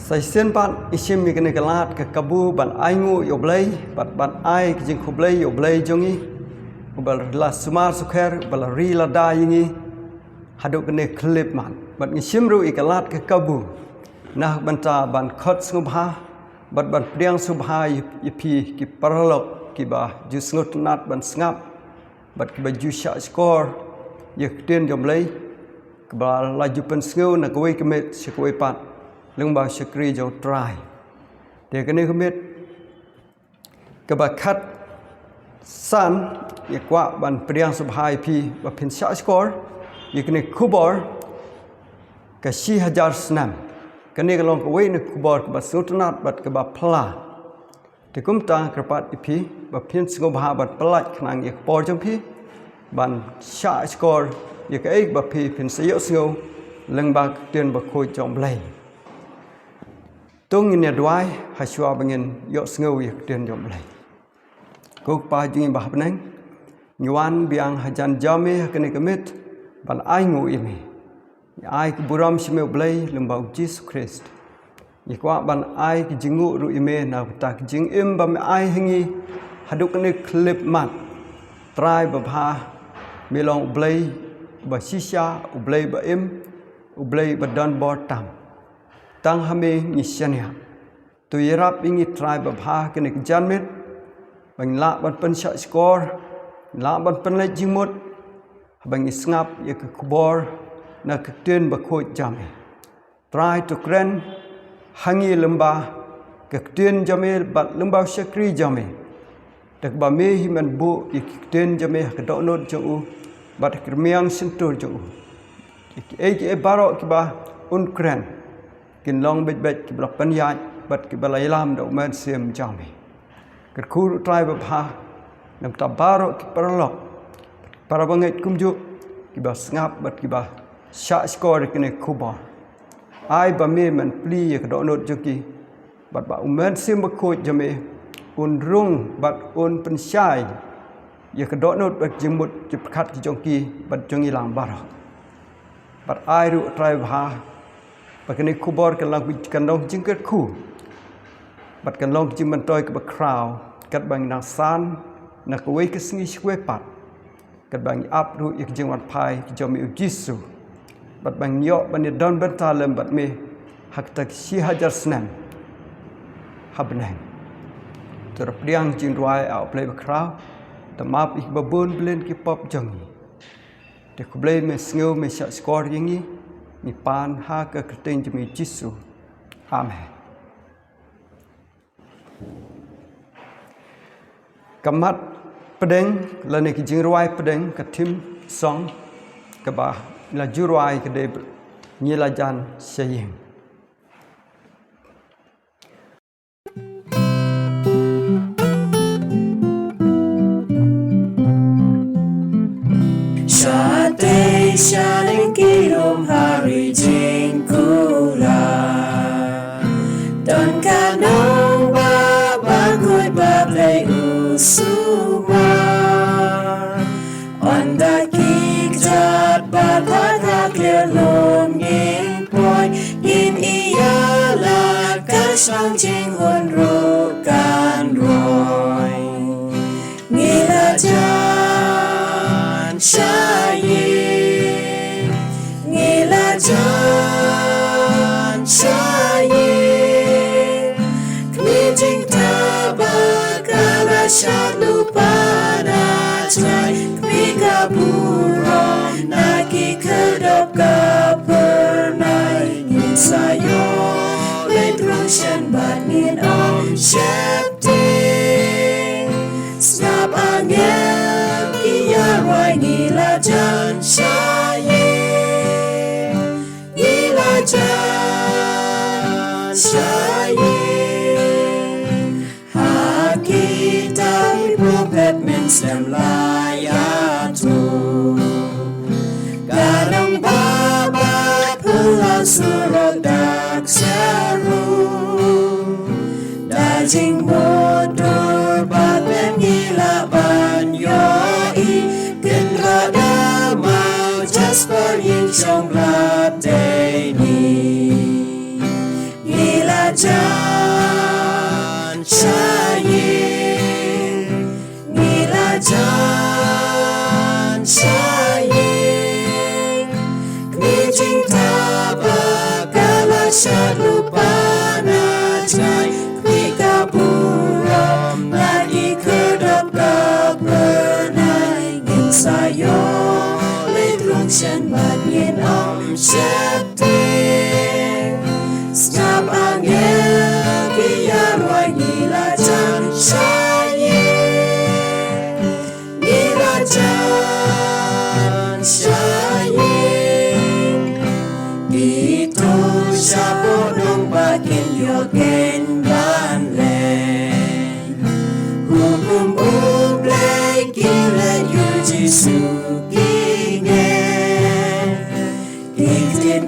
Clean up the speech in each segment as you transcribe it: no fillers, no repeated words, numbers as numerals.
Sai sen pan isim mi kene kalat ke kabu ban aingu yoblay ban ai jing kublay yoblay jongi bal la sumar sukher bal ri la da yingi haduk kene klip man ban isim ru ikalat ke kabu nah banta ban khot subha ban priang subha ipi ki paralok ki ba ju sngut nat ban ngap bat ki ba ju sha skor yek ten yoblay ba la ju pen sngu na koi kemet sikoi pat lưng bao shikri jau try để cái này không biết các bạn cắt san ya qua ban priang subhai pi và pin sha score ya cái này kubor cái si hajar snam cái này cái long cái way này kubor cái sutunat bat cái pla thì cũng ta cái pat pi và pin subha bat pla khang ya kubor trong pi ban sha score ya cái ấy và pin sayo snow lưng bao tiền bạc khôi trong lầy tung ini dua haswa bengin yok sengau yak den jom lai kok pa jingi bah benang nyuan biang hajan jame kene kemit ban ai ngu imi ai ki buram shme blai lembau Jesus Christ ikwa ban ai ki jingu ru ime na ta jing im bam ai hingi haduk kene clip mat try ba pha milong blai ba shisha blai ba im blai ba don bor tam tang hame nisanya tu yerap ingi try babha kene janmet bang la ban pen sha score la ban pen le jimot bang isngap ye kubor na kten ba khoi jam try to kren hangi lemba kten jame bat lemba shakri jame tak ba me himan bu kten jame ka do not ju bat krmiang sentur ju e baro ki ba un kren kin long bej bej ki blok pan ya bat ki balai lam do man sim jami ker khu trai ba pha nam ta baro ki parlok para banget kumju ki ba ngap bat ki ba sha score ki ne khuba ai ba me man pli ki do not joki bat ba man sim ba khoi jame un rung bat un pen shai ye ki do not bat jimut ki khat ki jongki bat jongi lam baro bat ai ru trai ba Bagai kubor kan lang kan long jingkat ku, bat kan long jing mentoy ke bakrau, kat bang nang san, nak kawai ke sengi shwe pat, kat bang ap ru ik jing wan pai ke jomi ujisu, bat bang nyok bani don bentalem bat me hak tak si hajar senam, habneng, terpriang jing ruai au play bakrau, tamap ik babun belen ki pop jongi, de kublay me sengau me syak skor yengi. Ni pan ha ke keteng jemi Yesus. Amen. Kamat pedeng la ne ki jing ruai pedeng ka tim song ka ba la juruai ke de ni la jan saying. Shaling kirom hari jingkula don kanong bagoi bablay usuma on the kick jat batat clear long yin point yin iyala kasang jing hon ro kan roy ngila jan Shayin Jan Shayin Kniting tabakala lupa najai Kmika buron Naki kedop kapernai Ngin sayo Letrushan bat ngin om Shepting Snap angel Kiarwai ngila jan Shayin Ngila jan Shayin Hakita prophet men sem layatu Garang baba pulau surot dak seru Dajing motor bat men ngila ban yoi Kendra damau Jasper yin chong glad day ni Ngila Nilajan saying, nilajan saying, kami cinta bakalah syad lupa najai, kami kaburam lagi kedap gak bernai, ngin sayo leit rung shen bat ngin om septing, snap angel biar wai nilajan saying, nilajan saying, itu siapa dong bakin yogen banleng, hukum ublay gila yuji sukingen, iktin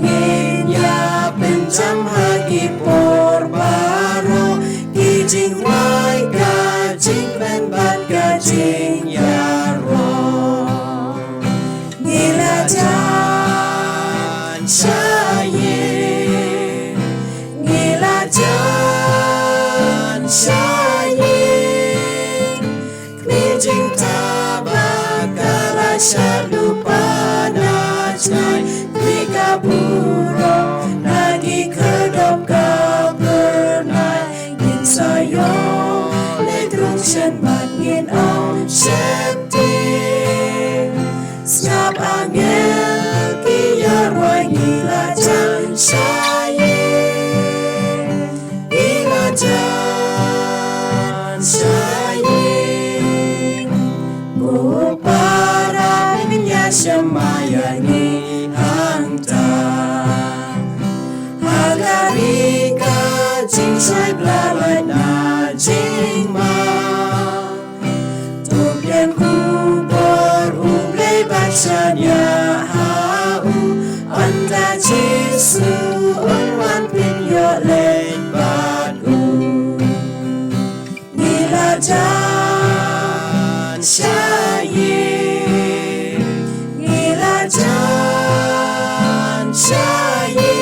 ya pencam hagi porbaro, kijing wai gajing penbat gajing yaro, nilajan saying, nilajan saying, kijing tabakalah syad lupa najai, Krika buruk lagi kedap kau bernai, ngin sayo leit rung shen bat ngin om septing, snap angel kiar wai nilajan saying, nilajan saying, ku parangnya semayangi Hagarika jing sai blalai na jing ma, Tupian kubor ublay baksanya hau, Anda Jesu unwan pinyo leit batu, nilajan saying, nilajan saying,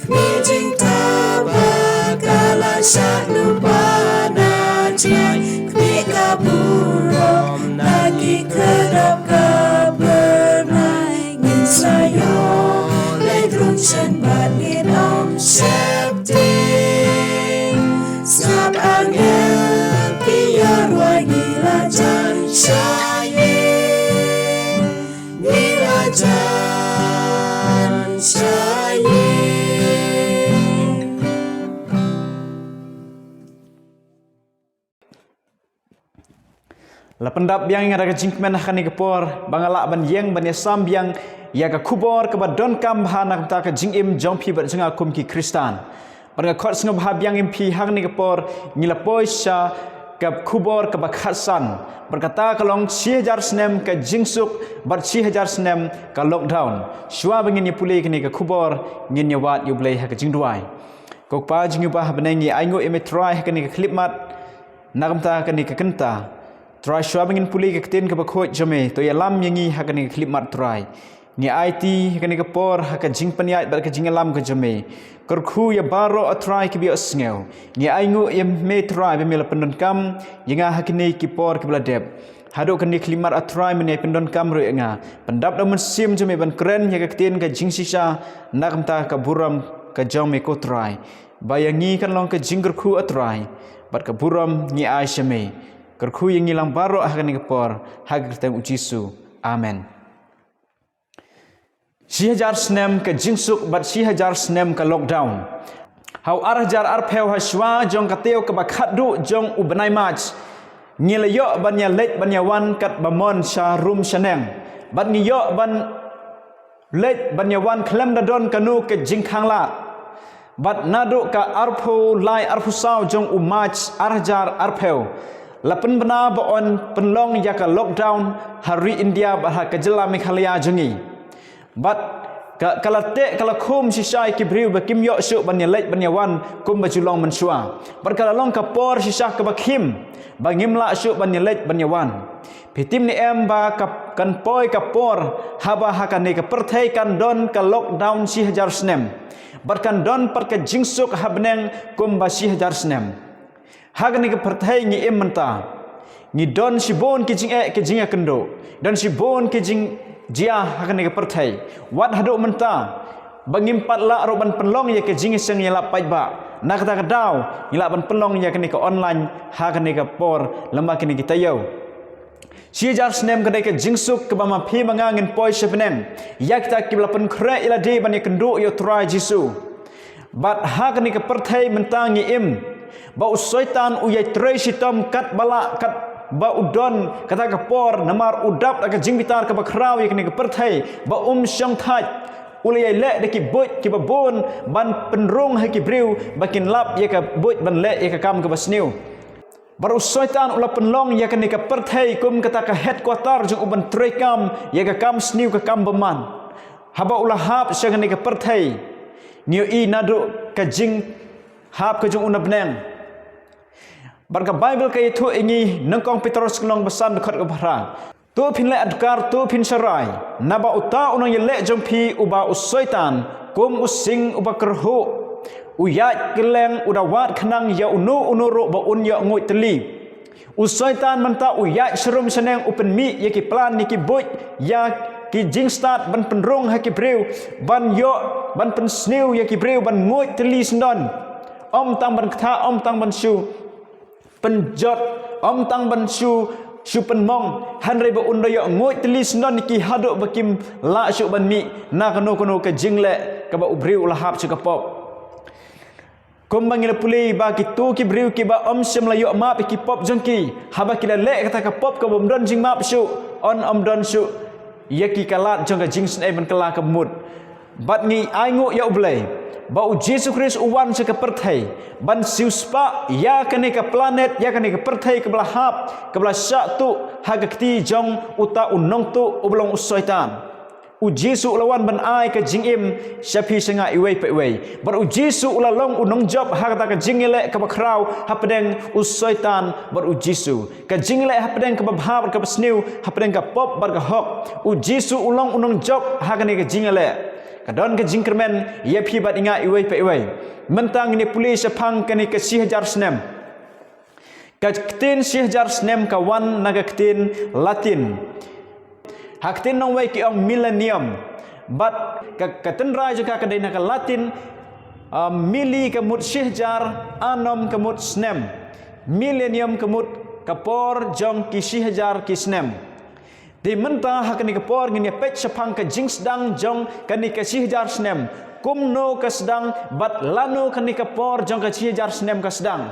kijing tabakalah syad lupa najai, kami kaburam lagi kedap kau bernai, ngin sayo leit rung shen bat ngin om septing, snap angel biar wai nilajan saying, nilajan saying. La pendap yang ada ke jingkmen akan ikepor bangalak ban yang ban yasam yang ya ke kubor ke badon kam bahana ta ke jingim jompi bat jenga kum ki kristan ban kot snob hab yang impi hang ni kepor ngilapoi sha ke kubor ke bakhasan berkata kalong 1000 senem ke jingsuk bat 1000 senem ke lockdown shwa bangin ni pulai ke ni ke kubor ngin nyawat yu blai ha ke jingduai kok pa jingu bah benengi aingo emetrai ke ni ke klipmat nagamta ke ni ke kenta Try shwa bangin puli ke ketin ke bakhoi jame to ya lam yangi hakani klip mat try ni IT hakani ke por haka jing paniat bar ke jing lam ke jame kerkhu ya baro a try ke bi osngeu ni aingu ya me try be mel pendon kam yanga hakini ki por ke bladep hado kani klimat a try mene pendon kam ru nga pendap da musim jame ban kren ya ke ketin ke jing sisa nakamta ka buram ke jame ko try bayangi kan long ke jing kerkhu a try bat ke buram ni ai shame kerkhu yang ngilang baro akan ngepor hag tem ujisu amen 1000 senem ke jingsuk bat 1000 senem ke lockdown hau arjar arpeu haswa jong kateu ke bakhadu jong ubenai mach ngilayo ban ya lek ban ya wan kat bamon syarum syaneng bat niyo ban lek ban ya wan klem dadon kanu ke jingkhang la bat nadu ka arpu lai arpu sau jong umach arjar arpeu Lapan benar baon penlong ya ka lockdown hari India bah ka jela Meghalaya jengi. Bat kalate kalakum sisai kibriu bakim yo syuk ban yalek ban yawan kum bajulong mensua. Bat kalalong ka por sisah ka bakim bangim la syuk ban yalek ban yawan. Pitim ni em ba ka kan poi ka por haba hakane ka perthai kan don ka lockdown 1000 senem. Barkan don par ke jingsuk habneng kum basih jar snem. Hagani ke pertai ngi im menta. Ngi don si bon ki jing ke jing kendo. Dan si bon ki jing jia hagani ke pertai. Wat haduk menta. Bangimpat la roban penlong ya ke jing seng ya la pai ba. Nak kata kedau ila ban penlong ya kini ke online hagani ke por lembah kini kita yau. Si jar snem kedai ke jingsuk ke bama pi mangangin poi sepenem. Ya kita kibla pen kre ila di ban ya kendo yo try Jisu. Bat hagani ke pertai mentangi im. Ba usaitan uyai trei sitam kat bala kat ba udon kata ke por namar udap ke jing bitar ke bakrau ya kini ke pertai ba syang thaj ulai le de ki boit ki babon ban penrong ha ki breu bakin lap ya ka boit ban le ya ka kam ke basniu baru syaitan ula penlong ya kini ke pertai kum kata ke headquarter jung uban trekam ya ka kam sniu ka kam beman haba ula hap sya kini ke pertai niu i nadu ka jing hap ke jung una beneng barka Bible ke itu ingi nengkong Petrus kelong besan dekat ke barang tu pin le adkar tu pin sarai naba uta unang yele jompi uba usaitan kum using uba kerhu uyat keleng udawat kenang ya unu ro ba un ya ngoi teli usaitan menta uyat serum seneng open mi ya ki plan ni ki boy ya ki jing start ban penrong ha ki breu ban yo ban pen sniu ya ki breu ban ngoi teli sendon tang ban kata tang ban shu penjot tang ban shu penmong hanrei ba undayo ngoi telis non ki haduk bakim la syu ban mi na kono ke jingle ka ba ubriu lahap cekapop kombangile pulei ba ki tu ki briu ki ba syam layo ma ki pop jengki haba ki le kata ka pop ka bomdon jing map syu on don syu yaki kalat jong ka jing sne ban kala ka mut bat ngi ai ngo ya ublei ba Yesus Kristus uwan se ke pertai ban siuspa ya kene ke planet ya kene ke pertai ke belah hap ke belah syak tu haga kti jong uta unong tu ublong usaitan Yesus lawan ban ai ke jingim syapi senga iwei pe wei bar Yesus ulalong unong job haga ke jingile ke bakrau hapedeng usaitan bar Yesus ke jingile hapedeng ke babhab ke besniu hapedeng ke pop bar ke hok Yesus ulong unong job haga ne ke jingile kadon ke jingkermen ia pi bat inga iwei pe iwei mentang ni polis sepang kani ke 1000 snem ka ktin 1000 snem ka wan naga ktin latin haktin nong wei ki ong millennium bat ka tenra juga ka dai naga latin mili ke mut 1000 anom ke mut snem millennium ke mut kapor jong ki 1000 ki snem di mentah hakani ke por ngini pech sepang ke jing sedang jong kani ke 1000 snem kumno ke sedang bat lanu kani ke por jong ke 1000 snem ke sedang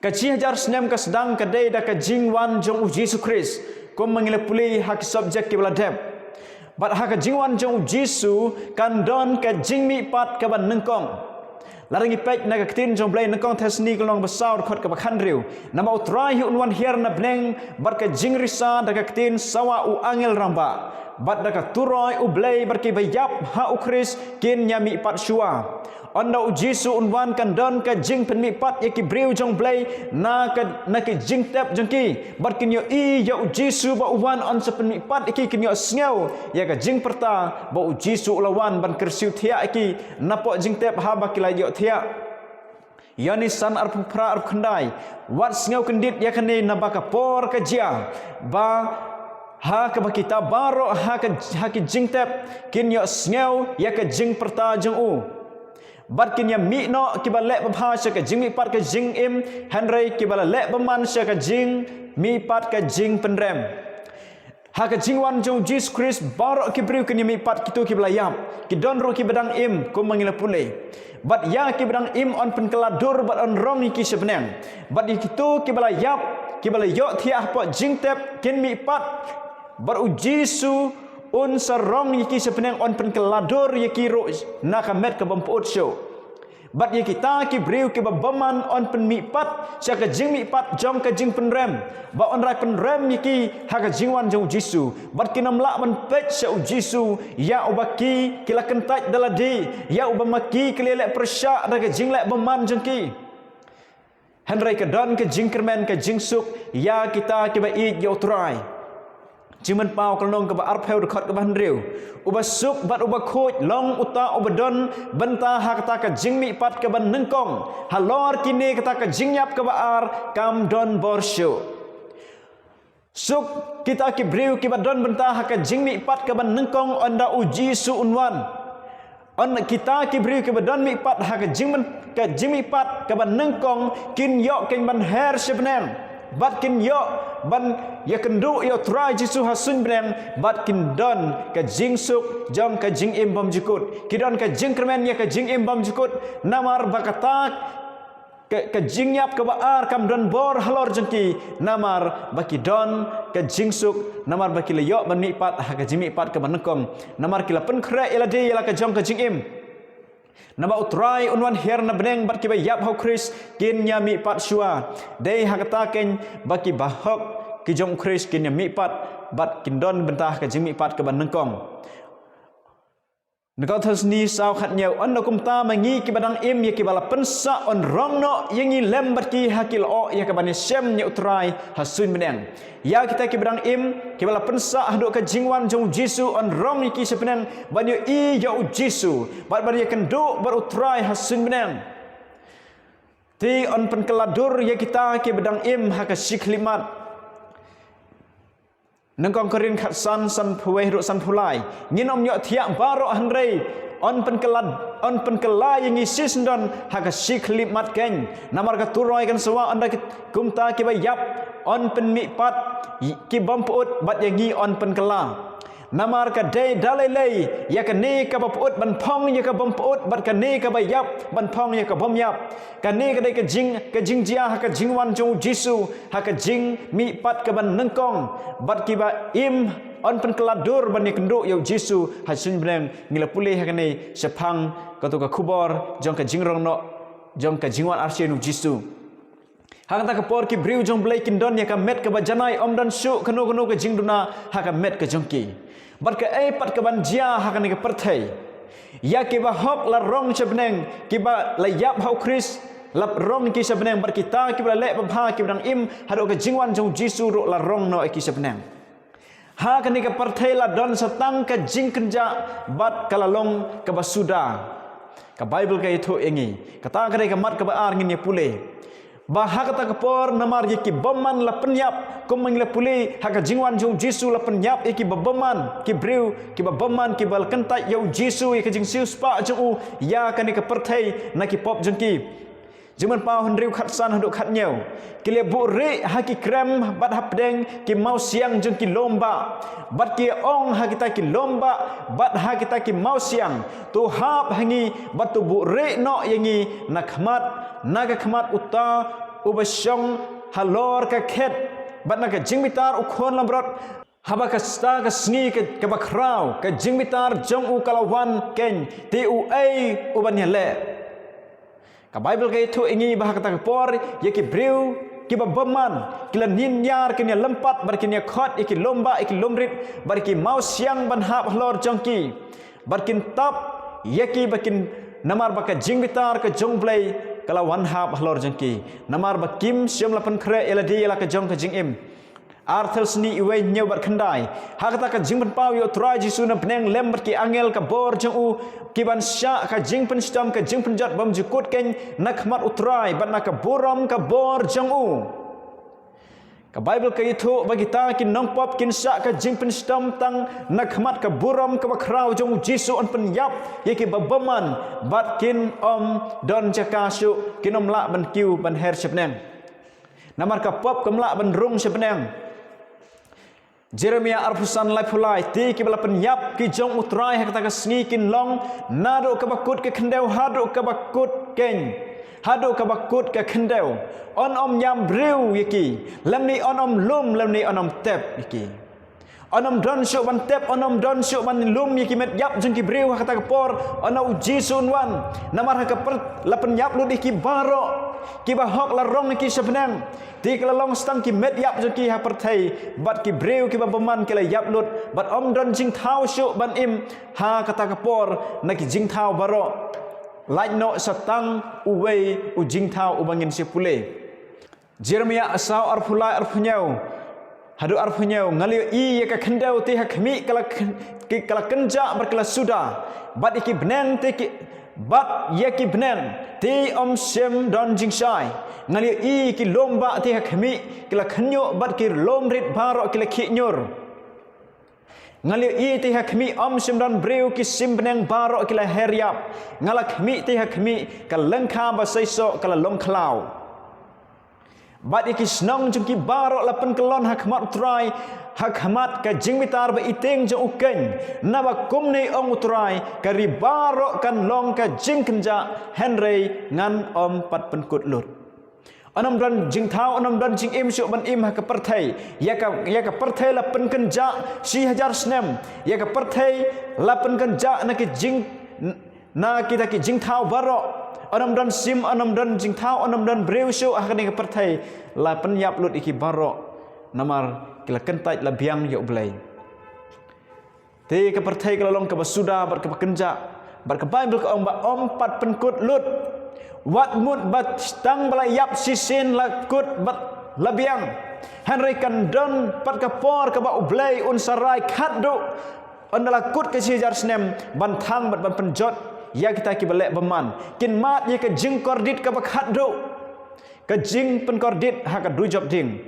ke 1000 snem ke sedang ke dei da ke jing wan jong Yesus Kristus kum mangile pulei hak subjek ke beladep bat hak jing wan jong Yesus kan don ke jing mi pat ke ban nengkong larangi pek naga ktin jong blai nengkong tesni kelong besar khot ke bakhan riu nama utrai hi unwan hier na bleng bar ke jing risa daga ktin sawa u angel ramba bat daga turoi u blai bar ke bayap ha u Kris kin nyami pat shua onda u Yesus unwan kan don ke jing pen mi pat ye ki briu jong blai na ke jing tep jong ki bar kin yo i ya u Yesus ba uwan on se pen mi pat ki kin yo sngew ya ke jing perta ba u Yesus lawan ban kersiu thia ki napok jing tep ha ba kilai yo thia yani san ar pra ar khandai wat sngew kendit ya kane na ba ka por ka jia ba ha ke ba kita baro ha ke jing tep kin yo sngew ya ke jing perta jong u bat kin ya mi no ki ba le ba pha sha ka jing mi pat ka jing im henry ki ba le ba man sha ka jing mi pat ka jing penrem ha ka jing wan jong Jesus Christ bar ki briu kin mi pat kitu ki ba yam ki don ro ki bedang im ko mangila pule bat ya ki bedang im on pen keladur bat on rong ki sebeneng bat kitu ki ba yap ki ba yo thiah po jing tep kin mi pat bar u Jesus un sarong yiki sepeneng on pen keladur yiki ro nakamet ke bamput show bat yiki ta ki briu ki babaman on pen mi pat sya ka jing mi pat jong ka jing penrem ba on rai penrem yiki ha ka jingwan jong Jisu bat kinam la ban pech sya u Jisu ya ubaki kila kentaj daladi ya ubamaki kelele persya da ka jing le baman jong ki henry ka don ka jing kermen ka jing suk ya kita ki ba i yo try Jiman pau kelong ke ba arpeu dekat ke ban riu. Uba suk bat uba khoj long uta uba don benta ha kata ka jingmi pat ke ban nengkong. Halor kini kata ka jingyap ke ba ar kam don borsyo. Suk kita ki briu ki ba don benta ha ka jingmi pat ke ban nengkong onda uji su unwan. On kita ki briu ki ba don mi pat ha ka jingmi pat ke ban nengkong kin yok ken ban her sebenen. Bat kin yo ban ya kendu yo try jisu hasun breng bat kin don ka jing suk jong ka jing im bom jukut kidon ka jing kremen ya ka jing im bom jukut namar bakatak ka jing yap ka baar kam don bor halor jengki namar baki don ka jing suk namar baki le yo ban mi pat ha ka jing mi pat ka ban nengkong namar kila pen kre ila de ila ka jong ka jing im Nama utrai unwan her na beneng bat ki ba yap ho Chris kin nya mi pat shua dei hakata ken baki bahok ki jong Chris kin nya mi pat bat kin don bentah ka jing mi pat ka ban nengkong Negau thasni sau khat nyau on kum ta mangi ki badang im ye ki bala pensa on rong no yengi lem bat ki hakil o ya ka ban sem nya utrai hasun beneng ya kita ki badang im ki bala pensa haduk ka jingwan jong Jisu on rong ki sepenang banyo i ya Jisu bat bar ye kendu bar utrai hasun beneng ti on pen keladur ya kita ki badang im ha ka siklimat Nengkong kerin khat san phuwei ru san phulai ngin om nyok thiak baro hanrei on pen kelai yang isis don ha ka siklip mat ken namar ka turoi kan sawa anda kumta ki ba yap on pen mi pat ki bom put bat yangi on pen kela namar ka dei dalai ya ka ni ka ba put ban phong ya ka bom put bat ka ni ka ba yap ban phong ya ka bom yap ka ni ka dei ka jing jia ha ka jingwan jong Jisu ha ka jing mi pat ka ban nengkong bat ki ba im on pen keladur ban ni kenduk yo Jisu ha sun breng ngila pulih ha ka ni sepang ka tu ka kubor jong ka jingrong no jong ka jingwan arsienu Jisu Hang ta ka por ki briu jong blai kin don ya ka met ka ba janai om dan su kanu ka jing duna ha ka met ka jong ki bat ka ai pat ka ban jia ha ka ni ka perthai ya ki ba hok la rong chebneng ki ba la yap hau Chris lap rong ki chebneng bat kita ki ba le ba ha ki bang im hado ka jingwan jong Jisu ro la rong no ki chebneng ha ka ni ka perthai la don satang ka jing kenja bat kala long ka ba suda ka Bible ka itu engi kata ka ka mat ka ba ar ngin ya pule Bahak kata kepor namar yaki boman la penyap komeng la puli haka jingwan jong Jisu la penyap yaki baboman ki briu ki baboman ki bal kentai yau Jisu yaki jing siu spa jong u ya kani ka perthai na ki pop jong ki Juman pau hendriu khat san handuk khat nyau ki le bu ri haki krem bat hapdeng ki mau siang jong ki lomba bat ki ong hakita ki lomba bat hakita ki mau siang tu hap hangi bat tu bu ri no yangi nakmat naga khmat uta ubasyong halor ka khet bat naga jingmitar ukhon lamrot haba ka sta ka sngi ka bakrau ka jingmitar jong u kalawan ken ti u ai uban le ka Bible ka itu ingi bah kata por yaki briu ki babaman kila ninyar kini lempat bar kini khot iki lomba iki lomrit bar ki mau siang ban hap halor jongki bar kin tap yaki bakin namar baka jingmitar ka jongblai kala wan hap halor jengki namar bakim siam lapan kre eladi ela ka jong ka jingim arthel sni iwe nyau bar khandai hakata ka jingban pau yo trai Jisu na peneng lem bar ki angel ka bor jong u kiban sya ka jingpen stam ka jingpen jat bam jukut ken nakmat utrai bat na ka boram ka bor jong u ka Bible ka itu bagi ta kin nong pop kin sya ka jingpen stam tang nakmat ka boram ka bakrau jong Jisu on penyap yaki babaman bat kin om don jakasu kinom la ban kiu ban her sepneng namar ka pop kamla ban rung sepneng Jeremia arpusan lai pulai ti ki bala penyap ki jong utrai hakata ka sngi kin long nado ka bakut ka kendeu hado ka bakut ken hado ka bakut ka kendeu on om nyam briu yaki lemni on om lum lemni on om tep yaki onom don syuk ban tep onom don syuk ban lum yaki met yap jeng ki briu hakata ka por ono uji sunwan namar ka per la penyap lu di ki baro ki bahok la rong ki sebenang ti kala long stang ki met yap jeng ki ha perthai bat ki briu ki babaman ki la yap lut bat om don jing thau syuk ban im ha kata ka por na ki jing thau baro lai no satang uwei u jing thau ubangin si pule Jeremia asau arphulai arphunyau hadu arpunya ngalio i ya ka kendau ti hakmi kala kenja berkala sudah bat iki benen ti bat ya ki benen ti om sem don jingsai ngalio i ki lomba ti hakmi kala khnyo bat ki lomrit barok kila kinyor ngalio i ti hakmi om sem don breu ki simbeneng barok kila heriap ngalak mi ti hakmi kala lengka ba saiso kala longklau bat iki snong jengki barok lapen kelon hakmat utrai hakmat ka jingmitar ba iteng jeng ukeng naba kumne ong utrai ka ribarok kan long ka jingkenja henry ngan om pat penkut lut onam dan jing thau onam dan jing im syuk ban im ha ka perthai ya ka perthai lapen kenja si hajar snem ya ka perthai lapen kenja na ki jing na kita ki jing thau barok onam dan sim onam dan jing thau onam dan breu syuk hakani ka perthai la penyap lut iki barok namar kila kentai la biang yo blai te ka perthai kala long ka basuda bar ka kenja bar ka bible ka om pat penkut lut wat mut bat stang bala yap sisin la kut bat la biang henry kan don pat ka por ka ba ublai un sarai khatdu ondala kut ka sijar snem ban thang bat ban penjot ya kita ki balek beman kin mat ya ka jing kordit ka bakhat do ka jing pen kordit ha ka dujop ding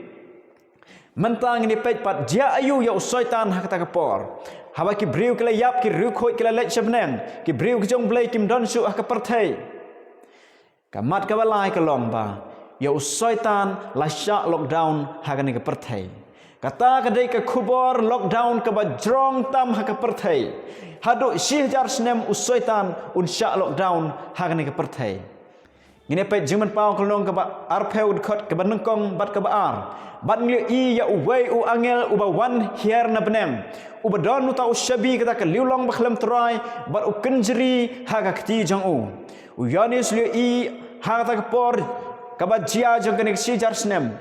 mentang ni pet pat dia ayu ya syaitan ha kata kapor haba ki briu kala yap ki ru khoi kala lek shabnang ki briu ki jong blai kim don su ha ka perthai ka mat ka balai ka lomba ya syaitan la sha lockdown ha ka ni ka perthai kata kadai ka khubor lockdown ka ba jrong tam ha ka perthai hadu sihjar snem usyaitan unsya lockdown hagani ke perthai ngine pe jiman pau kolong ke ba arpeu khot ke banengkong bat ke ba ar bat ngli i ya uwei u angel u ba wan hier na benem u badon uta ushabi kata ke liulong bakhlam trai bat u kenjri haga kti jang u yanis li i haga ke por ke ba jia jang ke sihjar snem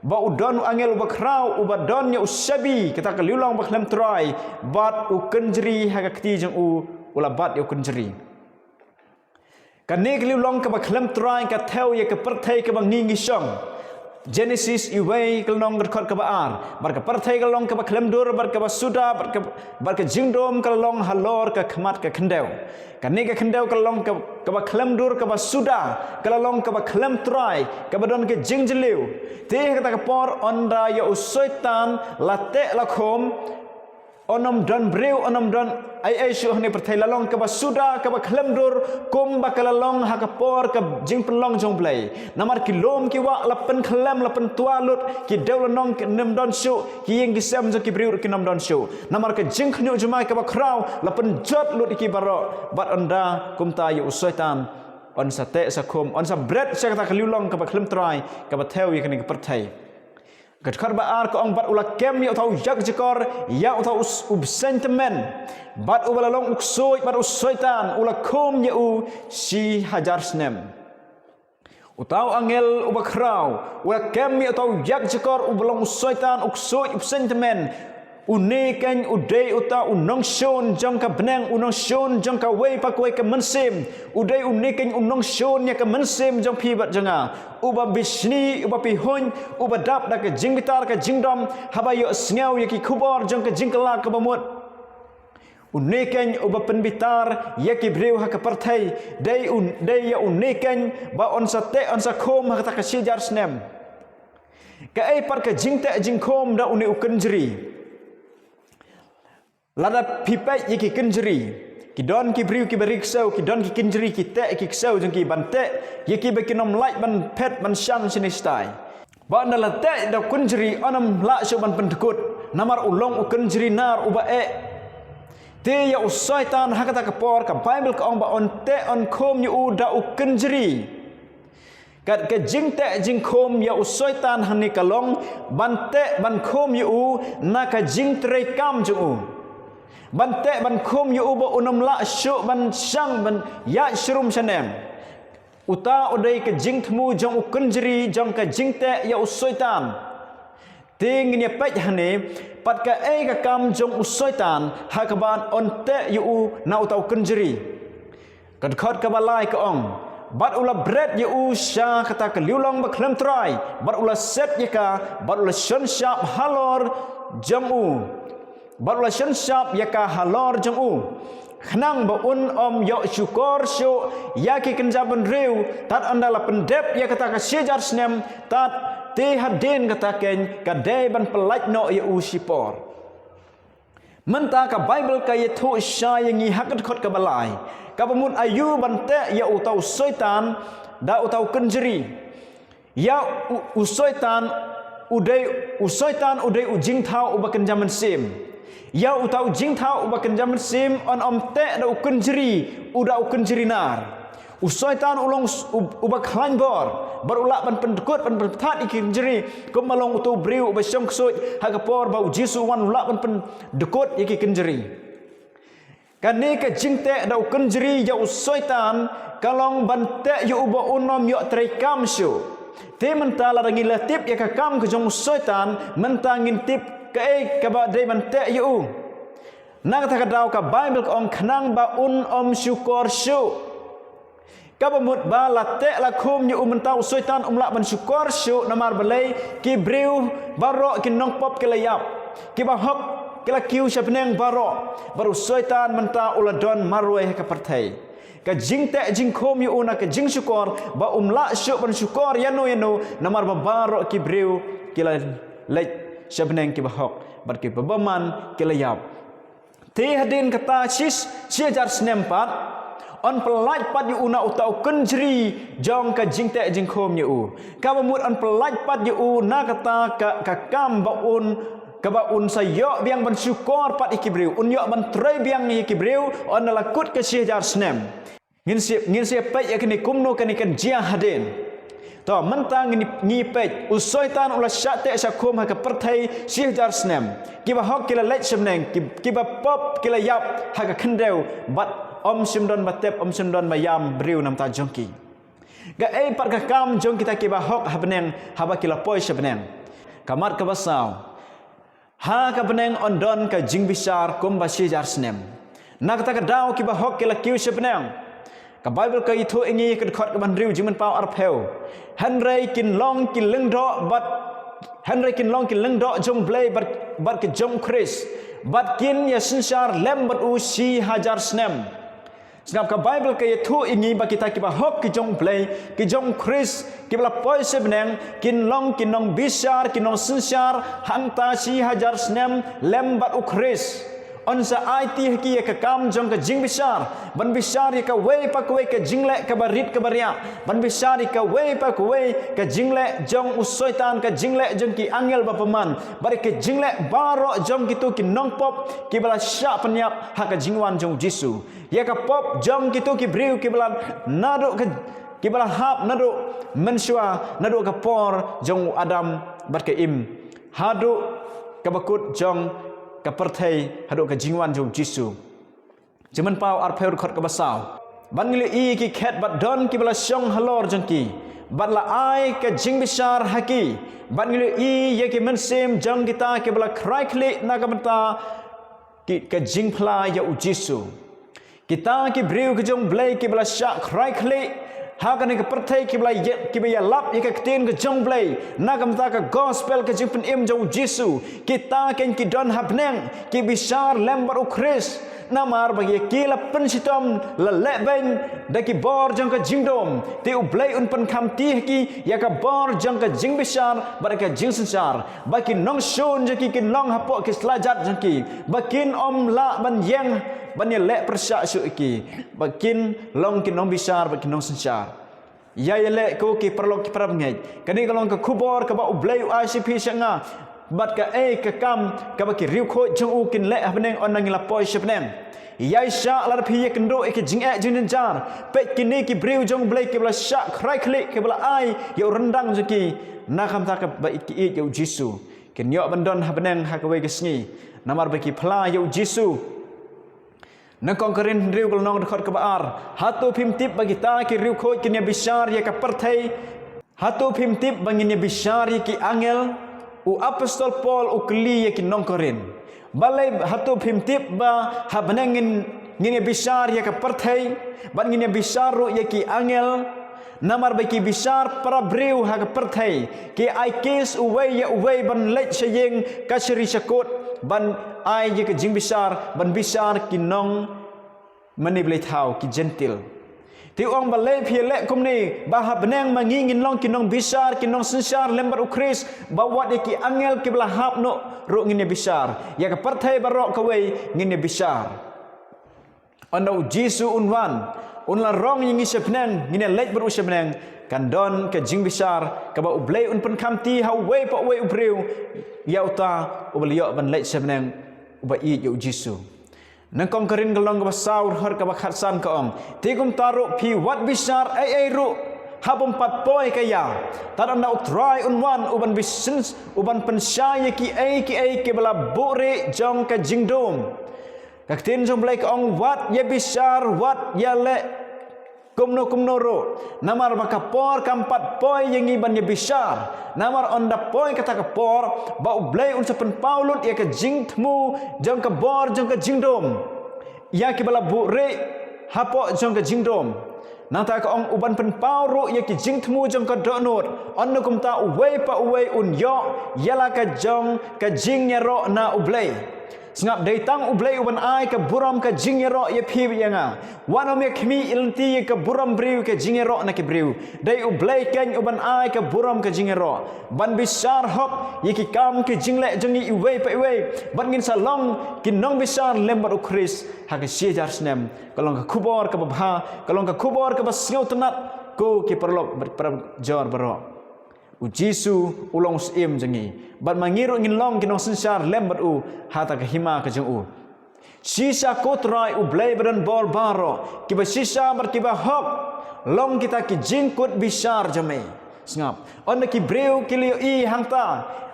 ba udon angel bakrau ubadon nya usabi kita ke liulong bakhlam trai bat u kenjri haga kti jang ula bat u kenjri kanek liulong ke bakhlam trai ka theu ye ke perthai ke bang ngi song Genesis iwei kelong berkot ke baar bar ke perthai kelong ke bakhlam dur bar ke basuda bar ke jingdom kelong halor ke khmat ke khendeu kanek ke khendeu kelong ke bakhlam dur ke basuda kelong ke bakhlam trai ke badon ke jingjeliu te kata ke por onda ya usyaitan late lakhom onam dan breu onam dan ai syuh ni perthai lalong ke basuda ke bakhlam dur kum bakalalong ha ke por ke jing penlong jong blai namar kilom ki wa lapen khlam lapen tualut ki deulanong ke nem don syu ki yeng disem jo ki breu ki nam don syu namar ke jing khnu jumai ke bakrau lapen jot lut ki barok bat onda kumta ya usyaitan on sa te sa khom on sa bread sa kata keliulong ke bakhlam trai ke batheu ye kini ke perthai kat kharba ar ko ong bat ula kem ya tau jak jekor ya tau ubsentiment bat ubalalong uksoi bat usyaitan ula khom ya u si hajar snem utau angel ubakrau ula kem ya tau jak jekor ubalong usyaitan uksoi ubsentiment unikan udai uta unong shon jong ka benang unong shon jong ka wei pakoi ka mensim udai unikan unong shon ya ka mensim jong pi bat janga uba bisni uba pi hon uba dap da ka jinggitar ka jingdom haba yo sngew ya ki khubor jong ka jingkala ka bamut unikan uba penbitar ya ki breu ha ka perthai dai ya unikan ba on sa te on sa khom ha ka sijar snem ka ai par ka jingte jingkhom da uni ukenjri lada pipai iki kenjri ki don ki briu ki beriksau ki don ki kenjri ki te ki ksau jeng ki bante ki bekinom light ban pet ban syang sinistai ba ndala te da kenjri onam la syu ban pentekut namar ulong u kenjri nar uba te ya usyaitan hakata ka por ka bible ka ong ba on te on khom yu da u kenjri kat ke jing te jing khom ya usyaitan hani kalong ban te ban khom yu na ka jing tre kam ju bante ban khom yu uba unam la syu ban sang ban ya shrum shanem uta odai ke jing thmu jong ukenjri jong ka jing te ya usyaitan ting ni pet hane pat ka ka kam jong usyaitan ha ka ban on te yu na utau kenjri kad khot ka balai ka ong bat ula bread ye u sha kata ke liulong ba klem trai bat ula set ye ka bat ula shon shap halor jong u bat ula shon shap ye ka halor jong u khnang ba un yo syukur syu ya ki kenjaban riu tat andala pendep ya kata ka sejar snem tat te hadin kata ken ka de ban pelaj no ye u sipor menta ka bible ka ye thu sha ye ngi hakat khot ka balai ka pamun ayu ban te ya u tau syaitan da u tau kenjeri ya u syaitan udai u jing thau u ba kenjaman sim ya utau jing thau uba kenjaman sim on te da ukun jeri uda ukun jeri nar usaitan ulong uba khlain bor barulak ban pendekut ban pertat ikin jeri kemalong utu briu uba syong ksut hakapor bau jisu wan ulak ban pendekut ikin jeri kani ka jing te da ukun jeri ya usaitan kalong ban te yu uba unom yo trekam syu te mentala ngila tip ya ka kam ke jong usaitan mentangin tip ke ba dei ban te yu nang ta ka dau ka bible ka ong khnang ba syukur syu ka ba mut ba la te la khum yu mentau syaitan la ban syukur syu namar balai ki briu baro ki nong pop ke layap ki ba hok ke la kiu syapneng baro baru syaitan menta uladon marwe ka partai ka jing te jing khum yu na ka jing syukur ba la syu ban syukur yano namar ba baro ki briu ki la lek syabneng ki bahok bar ki babaman ki layap te hadin kata siajar snempat on pelaj pat yu una utau kenjri jong ka jingte jing khom yu ka bamut on pelaj pat yu na kata ka kam ba un sayo biang ban syukur pat ikibriu un yo ban trei biang ikibriu on lakut ka siajar snem ngin siap pat yakni kumno kanikan jia hadin to mentang ni pej usaitan ula syate syakum ha ka perthai siajar snem kiba hok kila lech semneng kiba pop kila yap ha ka khendeu bat simdon batep simdon bayam briu nam ta jongki ga pat ka kam jong kita kiba hok ha beneng ha ba kila poi sebneng kamat ka basau ha ka beneng ondon ka jing bisar kum ba siajar snem nak ta ka dau kiba hok kila kiu sebneng ka bible ka itu ingi ka khot ka bandriu jiman pau arpeu henry kin long kin leng do bat henry kin long kin leng do jong blay bat ke jong chris bat kin ya sinsar lem bat u si hajar snem sebab ka bible ka itu ingi ba kita ki ba hok ki jong blay ki jong chris ki bla poi sebneng kin long bisar kin long sinsar hangta si hajar snem lem bat u chris onsa IT ki ka kam jong ka jing bisar ban bisar ka wei pa ka jingle ka barit ka baria ban bisar ka wei pa ka jingle jong usaitan ka jingle jong ki angel ba paman bari ka jingle baro jong kitu ki nong pop ki bala sya penyap ha ka jingwan jong jisu ya ka pop jong kitu ki briu ki bala nado ka ki bala hap nado mensua nado ka por jong adam bar ka im hadu ka bakut jong ka perthai hadu ka jingwan jong jisu jeman pau arpeu khot ka basau ban ngile i ki khet bat don ki bala syong halor jongki bat la ai ka jing bisar haki ban ngile i ye ki mensem jong kita ki bala krai klik na ka menta ki ka jing phla ya u jisu kita ki briu ki jong blai ki bala sya krai klik ha ka ni ka perthai ki bala ki ba ya lap ye ka kten ka jong blai na ka menta ka gospel ka jing pen im jong jisu kita ken ki don habneng ki bisar lembar u chris namar bagi kila pensitom la lebeng da ki bor jong ka jingdom te u blai un pen kham ti ki ya ka bor jong ka jing bisar bar ka jing sensar baki nong shon je ki nong hapo ki slajat jong ki bakin la ban yang ban ye le persya su ki bakin long ki nong bisar bakin nong sensar ya ye le ko ki perlo ki parab ngai kani kalong ka kubor ka ba u blai u ICP sanga bat ka ka kam ka ba ki riu kho jong u kin le habneng on nang la poi shapneng yai sha la phi ye kendo e ki jing jin jar pe kini ki briu jong blai ki bla sha krai klik ki bla ai yo rendang jeki na kham ta ka ba ki e yo jisu kin yo bandon habneng ha ka we ki sngi namar ba ki phla yo jisu na kongkerin riu kal nong khot ka ba ar hatu phim tip bagi ta ki riu kho ki ne bisar ye ka perthai hatu phim tip bagi ne bisar ye ki angel u apostol Paul u kli ye ki nong korin balai hatu phim tip ba habnengin ngine bisar ye ka perthai ban ngine bisar ru ye ki angel namar bagi besar para breu ha perthai ke ai kes uwei ya uwei ban lech sayeng ka seri sakot ban ai je ke jing besar ban besar kinong mani blai thau ki gentil ti ong ba le phie le kum ni ba ha benang mangingin long kinong besar kinong sensar lembar ukris ba wat ki angel ki bla hap no ro ngine besar ya ka perthai barok ka wei ngine besar ono jisu unwan unla rong yang isepnang ngine lech ber usepnang kandon ke jing besar ka ba ublei un pen kamti ha wei pa wei ubreu ya uta ubliok ban lech sepnang uba i yo jisu nang kong kerin gelong ka saur har ka khatsan ka ong tigum taru phi wat besar ai ru habum pat poi ka ya tadan na utrai unwan uban bisins uban pensyaya ki ai ke bala bore jong ka jingdom kaktin jong blai ka ong wat ya besar wat ya le kumno ro namar makapor kampat poi yang iban ya besar namar onda poi kata kapor bau blai unsa pen paulut ya ka jing tmu jong ka bor jong ka jingdom ya ki bala bu re hapo jong ka jingdom nata ka ong uban pen pauru ya ki jing tmu jong ka donut onno kum ta uwei pa uwei un yo yala ka jong ka jing nya ro na ublai sengap datang ublai uban ai ke buram ke jingero ye phi yanga wanom ye khmi ilti ke buram briu ke jingero na ke briu dai ublai ken uban ai ke buram ke jingero ban besar hop ye ki kam ke jingle jengi iwei pa iwei ban ngin salong kinong besar lembar ukris ha ke siejar snem kalong ke kubor ke babha kalong ke kubor ke basngau tenat ko ke perlok jor baro Jisu ulong sim jengi bat mangiru ngin long kinong sensar lembat u hata ke hima ke jeng u sisa kotrai u blai badan bor baro kiba sisa bar kiba hop long kita ki jingkut besar jame sengap onda ki breu kilio i hangta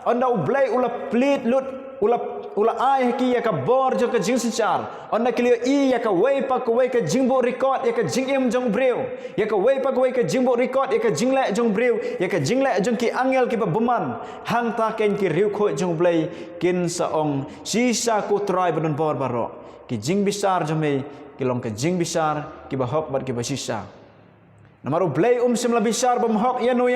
onda u blai ula plit lut ula ai ki ya ka bor jo ka jing sensar onda kilio i ya ka wei pa ko wei ka jingbo record ya ka jingim jong breu ya ka wei pa ko wei ka jingbo record ya ka jingle jong breu ya ka jingle jong ki angel ki beman hang ta ken ki riu kho jong blai kin saong sisa ko trai badan bor baro ki jing besar jame ki long ka jing besar ki ba hok bat ki ba sisa namaru blai semla besar bam hok yano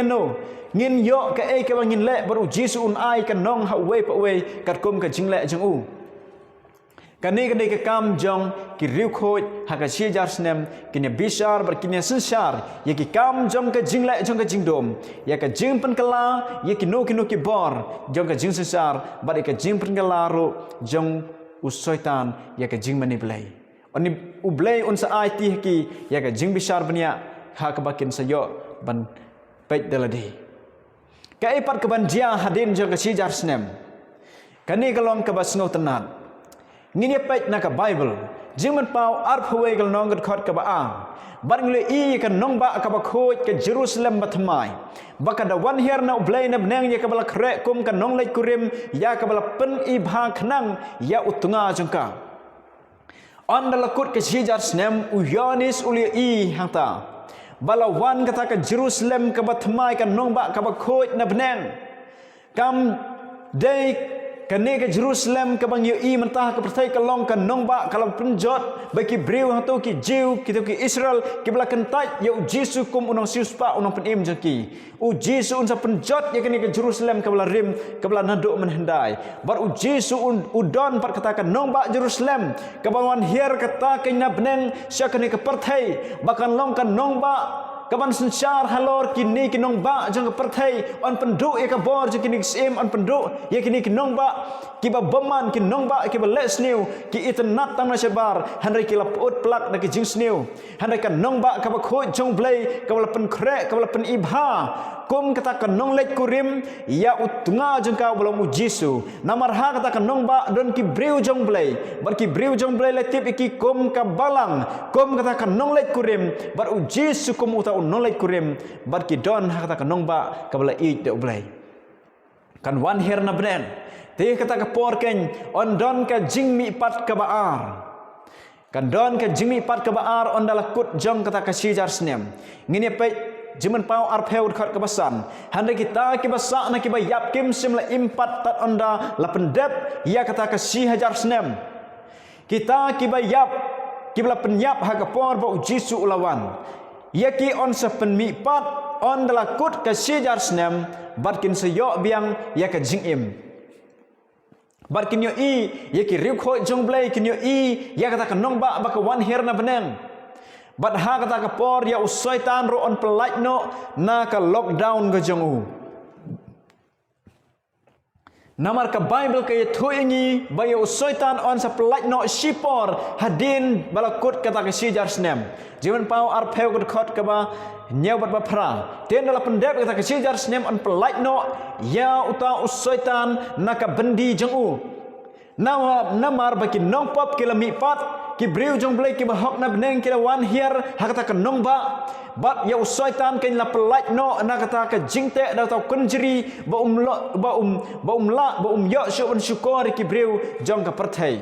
ngin yo ka ke bangin le baru jisu un ai ka nong ha wei pa wei kat kum ka jingle jong u kani ka kam jong ki riu khoi ha ka siejar snem kinya besar bar kinya sensar ye ki kam jong ka jingle jong ka jingdom ya ka jing pen kala ye ki no ki bor jong ka jing sensar bar ka jing pen kala ro jong usoitan ya ka jing mani blai oni u blai un sa ai ti ki ya ka jing besar bania ha ka bakin sayo ban pet deladi kaipat ke ban dia hadin jong ka siejar snem kani kalong ka basngau tenat ngini pet na ka bible jingman pau arphwe gal nong khot ka ba ang barngle i ka nong ba ka ba khoj ke jerusalem batmai baka da wan her na blai na bnang ya ka bala khre kum ka nong lek kurim ya ka bala pen i bha khnang ya utunga jongka ondala kut ke sijar snem u yanis uli i hangta bala wan kata ka jerusalem ka batmai ka nong ba ka ba khoj na bnang kam dei kane ke Jerusalem ke bang yo i mentah ke pertai ke long ke nong ba kalau penjot bagi breu hang tu ki jiu kita ki Israel ki bela kentai yo Jisu kum unang siuspa unang penim jeki u Jisu unsa penjot ya kane ke Jerusalem ke bela rim ke bela naduk menhendai bar u Jisu udon par katakan nong ba Jerusalem ke bangun hier kata ke nabneng sia kane ke pertai bahkan long ke nong ba kaban sensar halor kini kinong ba jang perthai on penduk ya ka bor jang kini sim on penduk ya kini kinong ba kiba beman kinong ba kiba les new ki itnat tang na sebar handai kila put plak na ki jing new handai kan nong ba ka ba khoi jong blai ka bala pen kre ka bala pen ibha kum kata kan nong lek kurim ya utunga jang ka bala mu Jisu namar ha kata kan nong ba don ki breu jong blai bar ki breu jong blai letip iki kum ka balang kum kata kan nong lek kurim bar u Jisu kum uta nolai kurim bar ki don ha kata kanong ba kabala i de ublai kan wan her na bren te kata ka por ken on don ka jing mi pat ka baar kan don ka jing mi pat ka baar on dala kut jong kata ka sijar snem ngini pe jiman pau arpeu khat ka basan hande kita ki basa na ki ba yap kim sim la impat tat onda la pendep ya kata ka si hajar snem kita ki ba yap ki bala penyap ha ka por ba Jisu ulawan yaki on sepenmi pat on dalakut ke sijar snem batkin seyok biang ya ke jingim batkin yo i yaki riu khoi jongblei kin yo i ya kata kenong ba ka wan her na beneng bat ha kata ka por ya usaitan ro on pelaj no na ka lockdown ke jongu namar ka Bible ke thu ingi bayo usaitan on sa pelaj no shipor hadin balakut kata ke sijar snem jiman pau ar pheu ko khot ka ba nyau bat ba phra ten dala pendep kata ke sijar snem on pelaj no ya uta usaitan na ka bendi jongu namar baki nong pop kilami pat ki briu jong blai ki bahok na beneng ki wan hier hakata ka nong ba bat ya usaitan ken la pelaj no na kata ka jingte da tau kunjri ba yo syuban syukur ki briu jong ka perthai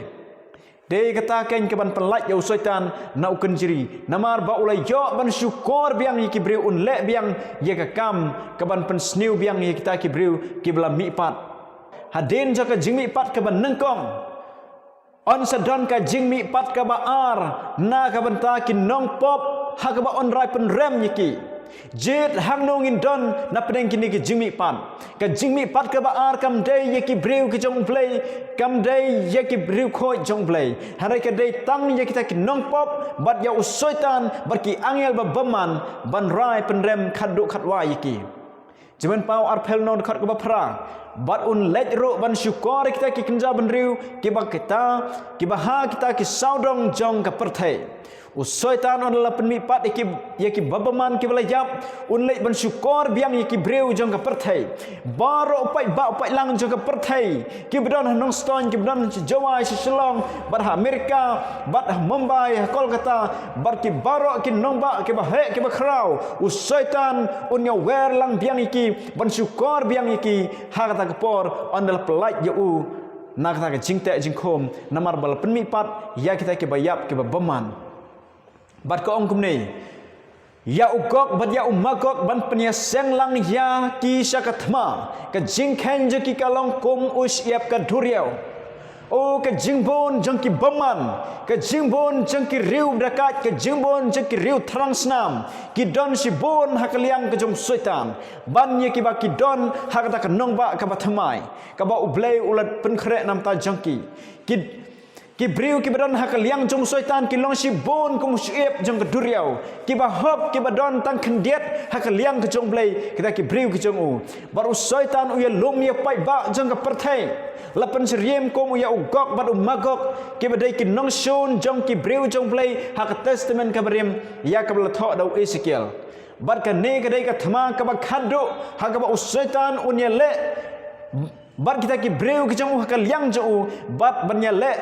de kata ken ke ban pelaj ya usaitan na kunjri namar ba ulai yo ban syukur biang ki briu un le biang ye ka kam ka ban pen sniu biang ye kita ki briu ki bla mi pat hadin jaka jingmi pat ka ban nengkong on sedon ka jingmi pat ka baar na ka banta ki nong pop ha ka ba on rai pen rem yiki jit hang nongin don na pedeng kini ki jingmi pat ka jingmi pat ka baar kam dei yiki briu ki jong play kam dei yiki briu khoi jong play harai ka dei tang ye kita ki nong pop bat ya usaitan barki angel ba baman ban rai pen rem khaddu khatwa yiki Jiman pau arpel non khat ke bapra bat un lej ro ban syukur kita ki kenja ban riu ki ba kita ki baha kita ki saudong jong ka perthai usaitan on la penmi pat ki ki babaman ki belajap un lej ban syukur biang ki breu jong ka perthai baro pai ba pai lang jong ka perthai ki bedon nong ston ki bedon jawa si selong bat Amerika bat Mumbai Kolkata bat ki baro ki nong ba ki ba he ki ba krau usaitan un ya wer lang biang ki ban syukur biang ki ha kata kepor on la pelaj eu nak kata jingte jingkom namar bal penmi pat ya kita ki bayap ki ba baman bat ko ong kumni ya ugok bat ya umagok ban penia seng lang ya ki syakatma ka jingkhen je ki kalong kum us yap ka duriau o ka jingbon jang ki baman ka jingbon jang ki riu brakat ka jingbon jang ki riu thrang snam ki don si bon hakaliang ka jong suitan ban ye ki ba ki don hakata ka nong ba ka bathamai ka ba ublei ulat pen khre nam ta jang ki briu ki badon hakaliang jong suitan ki long si bon kum siep jong ka duriau ki ba hop ki badon tang kendiet hakaliang ka jong blei kita ki briu ki jong u baru suitan u ye lom ye pai ba jong ka perthai lapan seriem kom ya ugok bat umagok ki badai ki nong shon jong ki briu jong blei hak testament ka barim ya ka bla tho dau Ezekiel bat ka ne ka dai ka thama ka ba khaddo ha ka ba usaitan un ye le bat kita ki briu ki jong hakaliang jo bat ban ye le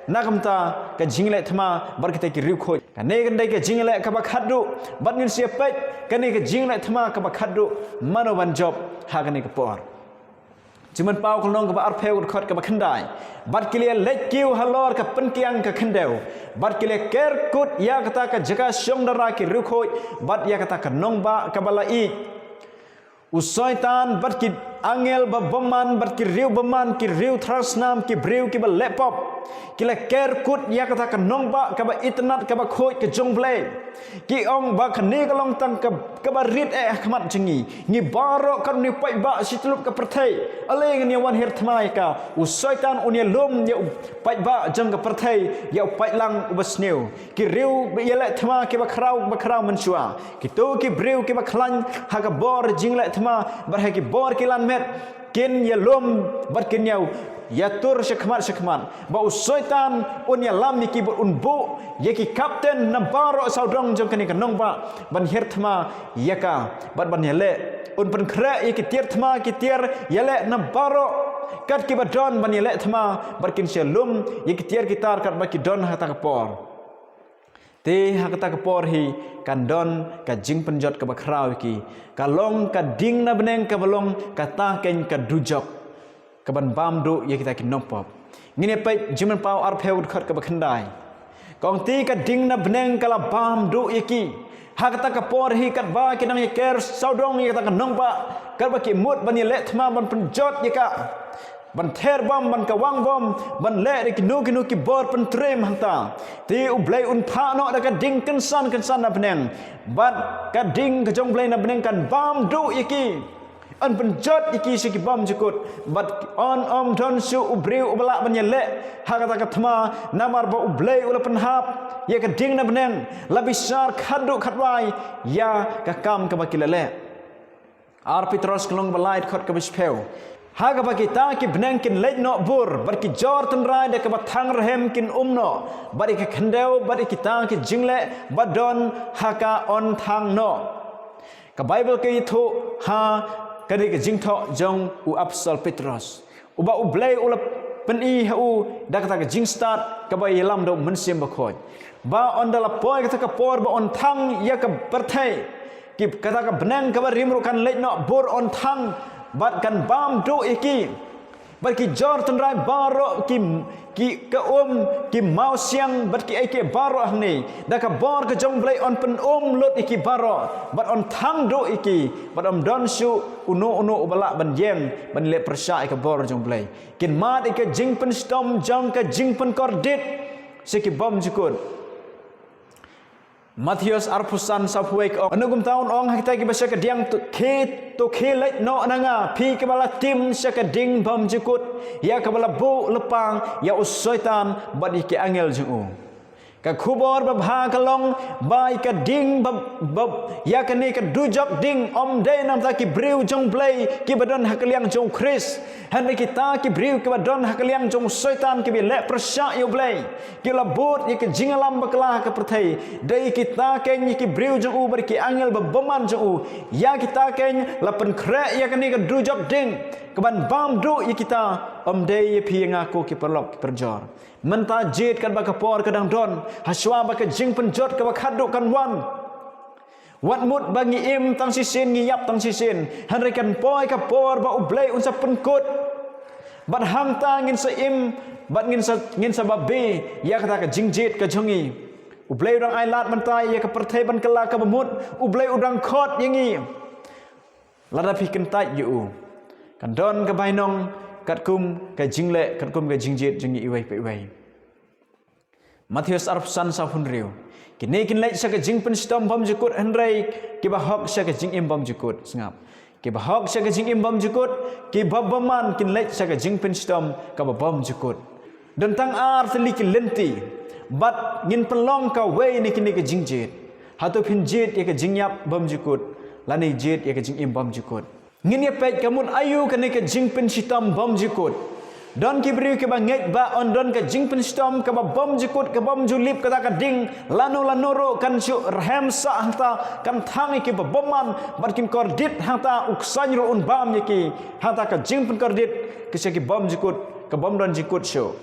nakamta ka jingle thama bar kita ki riu khoi ka ne gandai ka jingle ka ba khaddu bat ngin sia pet ka ne ka jingle thama ka ba khaddu mano ban job ha ka ne ka por jiman pau kolong ka ba ar pheu khot ka ba khandai bat kilia lek kiu halor ka penkiang ka khandeu bat kilia ker kut ya kata ka jaga syong dara ki riu khoi bat ya kata ka nong ba ka balai usaitan bat ki angel ba baman bat ki riu trasnam ki briu ki ba laptop ki la ker kut ya kata ka nong ba ka ba internet ka ba khoi ka jong blei ki ong ba khani ka long tang ka ba rit khmat chingi ni baro kan ni pai ba situlup ka perthai ale ni wan her thmai ka usaitan unia lom ya pai ba jong ka perthai ya pai lang ubasneu ki riu ya la thma ki ba khrau mansua ki to ki briu ki ba khlan ha ka bor jingla thma bar ha ki bor ki lan met kin ya lom bat kin yau ya tur syakmat ba usaitan un ya lam ni ki un bu ya ki kapten na baro saudong jong kani kanong ba ban her thma ya ka bat ban ya le un pen khra ya ki tier thma ki tier ya le na baro kat ki ba don ban ya le thma bar kin shalom ya ki tier gitar kat ba ki don hata ka por te hakata ka por hi kan don ka jing penjot ka bakrau ki ka long ka ding na beneng ka balong ka ta ken ka dujok ka ban bam do ye kita ki nopop ngine pe jiman pau ar pheu khat ka bakhandai kong ti ka ding na beneng ka la bam do ye ki hakata ka por hi kat ba ki nang ye ker saudong ye ta ka nong ba ka ba ki mut ban ye le thma ban penjot ye ka ban ther bom ban kawang bom ban le kinu ki bor pen trem hanta ti ublai un pha no da ka ding kan san na beneng bat ka ding ka jong blai na beneng kan bam du iki an penjot iki siki bam jukut bat on om don su ubriu ubala ban le ha kata ka thma namar ba ublai ula penhap ya ka ding na beneng labisar khadu khatwai ya ka kam ka bakilale ar Petrus kelong balait khot ka bispeu haga bagi ta ki benang kin lej no bur bar ki jor tan rai de ka bathang rehem kin umno bari ki khandeu bari ki ta ki jingle badon haka on thang no ka bible ke thu ha kadi ki jingtho jong u apsal Petrus uba u blai ula pen i hu da ka ka jing start ka ba yelam do mensim ba khoj ba on dala poy ka ka por ba on thang ya ka berthai ki kata ka benang ka ba rimru kan lej no bur on thang bat kan bam do iki bat ki jor tan rai baro ki ka ki mau siang bat ki ai ke baro ni da ka bor ka jong blai on pen lot iki baro bat on thang do iki bat om don su uno ubala ban yem ban le persya ka bor jong blai kin mat ik jing pen stom jong ka jing pen kordit seki bom jukut Matius arpusan sapwek anugum taun ong hakita ki basya ka diang to ke lek no nanga pi ke bala tim sya ka ding bam jikut ya ka bala bu lepang ya usoitan badi ke angel jungu ka khubor babha kalong bai ka ding bab ya ka ni ka dujok ding om de nam ta ki briu jong blai ki badon hakliang jong Chris han kita ki briu ki badon hakliang jong soitan ki bi le persya yo blai ki labut ye ki jingalam bakla ka perthai dei kita ken ki briu jong u bar ki angel babaman jong u ya kita ken lapen kre ya ka ni ka dujok ding keban bam du ye kita om de ye pi ngaku ki perlok ki perjor menta jit kan bakapor kadang don haswa baka jing penjot ka bakhadu kan wan wat mut bangi im tang sisin ngiyap tang sisin han rekan poi ka por ba ublai unsa penkut bat hang ta ngin sa im bat ngin sa babe ya kata ka jingjit ka jongi ublai urang ai lat mentai ya ka perthai ban kala ka bemut ublai urang khot yangi lada pi kentai yu kan don ka bainong kat kum ka jingle kat kum ka jingjit jengi iwai pe iwai Matius arpsan sa hunriu kini kin lek sa ka jing pen stom bam jukut henrai ki ba hok sa ka jing im bam jukut sengap ki ba hok sa ka jing im bam jukut ki babaman kin lek sa ka jing pen stom ka ba bam jukut dan tang ar teli ki lenti bat ngin pelong ka wei ni kini ka jingjit hatu pin jit ya ka jingyap bam jukut lani jit ya ka jing im bam jukut ngin ye pet kamun ayu kani ka jing pen sitam bom jikut don ki briu ke banget ba on don ka jing pen sitam ka bom jikut ka bom julip kata ka ding lanu ro kan su rahem sa hanta kan thang ki boman barkin kordit hanta uksan ro un bam yaki hanta ka jing pen kordit ki bom jikut ka bom don jikut syo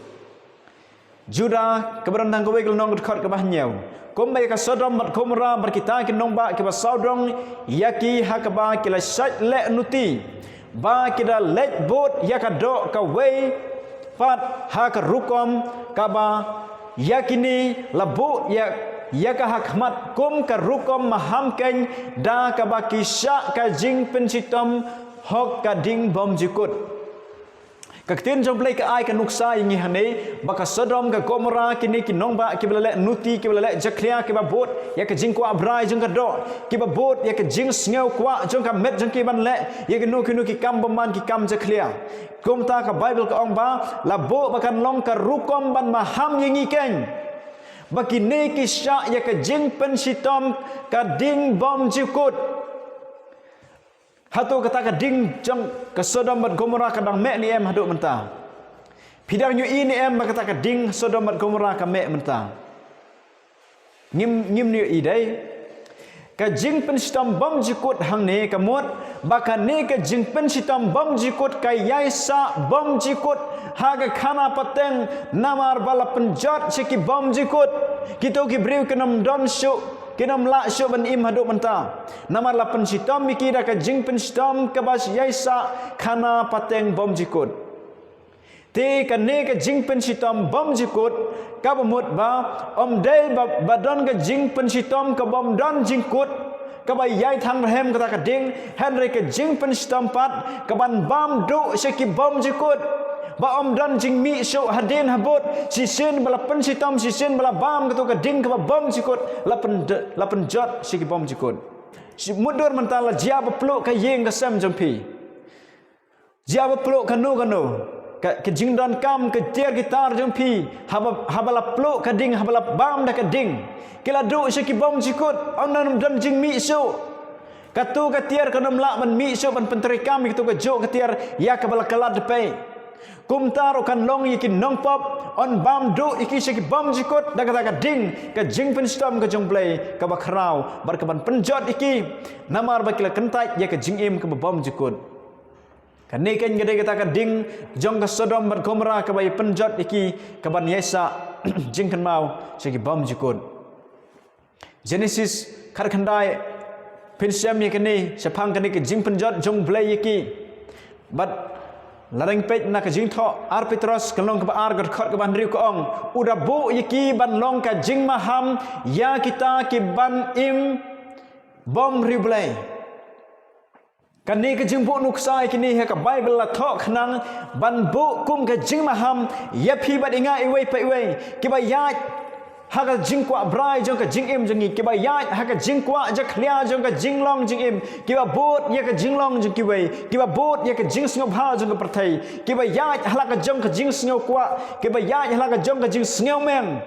Juda keberan tang kowe nong khot ka bahnyau kombai ka Sodom mat Gomora berkita ki nong ba ki ba saudong yaki hakaba ki la sat le nuti ba ki da let bot yakado ka wei pat ha ka rukom ka ba yakini labu ya ka hakmat kum ka rukom maham ken da ka ba ki sya ka jing pensitom hok ka ding bom jikut kaktin jom play ka ai ka nuksa ingi hane baka Sodom ka Gomora kini ki nongba ki belale nuti ki belale jaklia ki ba bot ya ka jing kwa abrai jong ka do ki ba bot ya ka jing sngew kwa jong ka met jong ki ban le ya ka nu ki kam baman ki kam jaklia kom ta ka Bible ka ong ba la bo bakan long ka rukom ban maham yingi ken baki ne ki sya ya ka jing pen sitom ka ding bom jikut hatu kata ka ding jang ka Sodom mat Gomora kadang mek ni em haduk menta pidang yu ini em kata ka ding Sodom mat Gomora ka mek menta ngim ni idai ka jing pen sitam bom jikut hang ne ka mot baka ne ka jing pen sitam bom jikut ka yaisa bom jikut ha ka khana pateng namar bala penjot siki bom jikut kita ki briu kenam don syu kinam la syu ban im haduk menta namar la pen sitam miki da ka jing pen sitam ka bas yaisa khana pateng bom jikut te ka ne ka jing pen sitam bom jikut ka bamut ba om dei ba don ka jing pen sitam ka bom don jingkut ka ba yai thang hem ka ta ka ding henry ka jing pen sitam pat ka ban bam du seki bom jikut ba om dan jing mi so hadin habot si sen bala pen si tom si sen bala bam ketu ka ding ka bom sikut lapen jot si ki bom sikut si mudur mentala jia ba peluk ka yeng ka sem jampi jia ba peluk ka no ke jing don kam ke tiar gitar jampi habala peluk ka ding habala bam da ka ding kila du si ki bom sikut om dan jing mi so katu katiar kanam la man mi so ban penteri kami katu ka jo katiar ya ka bala kalat pe kumtar kan long yikin nong pop on bam do iki siki bam jikot daga daga ding ka jing pen stom ka jong play ka ba khrau bar ka ban penjot iki namar ba kila kentai ya ka jing im ka bam jikot kan ne ken gede kata ka ding jong ka sodom bar gomra ka ba penjot iki ka ban yesa jing kan mau siki bam jikot Genesis kar khandai Pinsyam yakini sepang kini ke jing penjot jong blay yaki but larang pet nak jing tho ar petros kelong ke ar god khot ke ban riu ko ong uda bu yaki ban long ka jing maham ya kita ki ban im bom riu blay kani ke jing bu nuksa yakini he ka bible la tho khnang ban bu kum ke jing maham ya phi bat inga iwei pe iwei ki ba ya haka jing kwa brai jong ka jing im jong ki ba ya haka jing kwa ja khlia jong ka jing long jing im ki ba bot ya ka jing long jong ki wei ki ba bot ya ka jing sngo bha jong ka prathai ki ba ya hala ka jong ka jing sngo kwa ki ba ya hala ka jong ka jing sngo men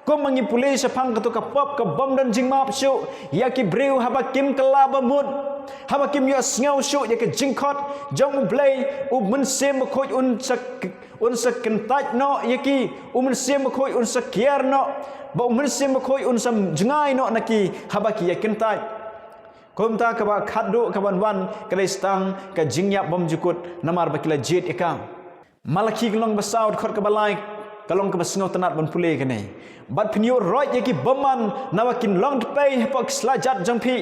ko mangi pulis phang ka to ka pop ka bom dan jing map shu ya ki breu haba kim kala ba mut haba kim ya sngo shu ya ka jing khot jong blay u mun sem khoj un sak kentaj no yaki mun sem khoj un sak kier no ba mun sem khoj un sam jngai no naki habaki ya kentaj komta ka ba khaddu ka ban wan ka stang ka jingyap bom jukut namar bakila jet eka malaki glong basaud khot ka balai kalong ka basngau tanat ban pule ka nei bat pnyo roi yaki boman nawakin long pay pak slajat jangpi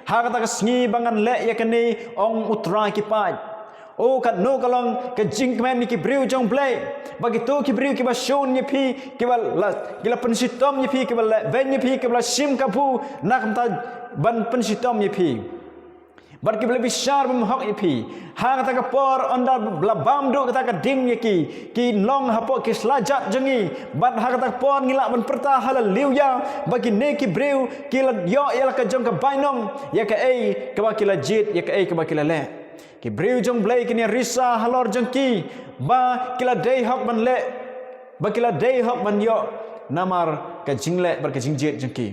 ha ka ta sngi bangan le yakani ong utra ki pai o kat no kalong ke jingmen ni ki breu jong play bagi tu ki breu ki ba shon ni phi ki ba la gila pensitom ni phi ki ba ven ni phi ki ba sim ka pu nak ta ban pensitom ni phi bar ki lebih syar bum hok ni phi ha kata ka por onda bla bam do kata ka ding ni ki long hapo ki slajat jengi bat ha kata por ngila ban perta halal liu ya bagi ne ki breu ki la yo ya la ka jong ka bainong ya ka ei ka ba ki la jit ya ka ei ka ba ki la le ki breu jong blai kini risa halor jengki ba kila dei hok ban le ba kila dei hok ban yo namar ka jingle bar ka jingjet jengki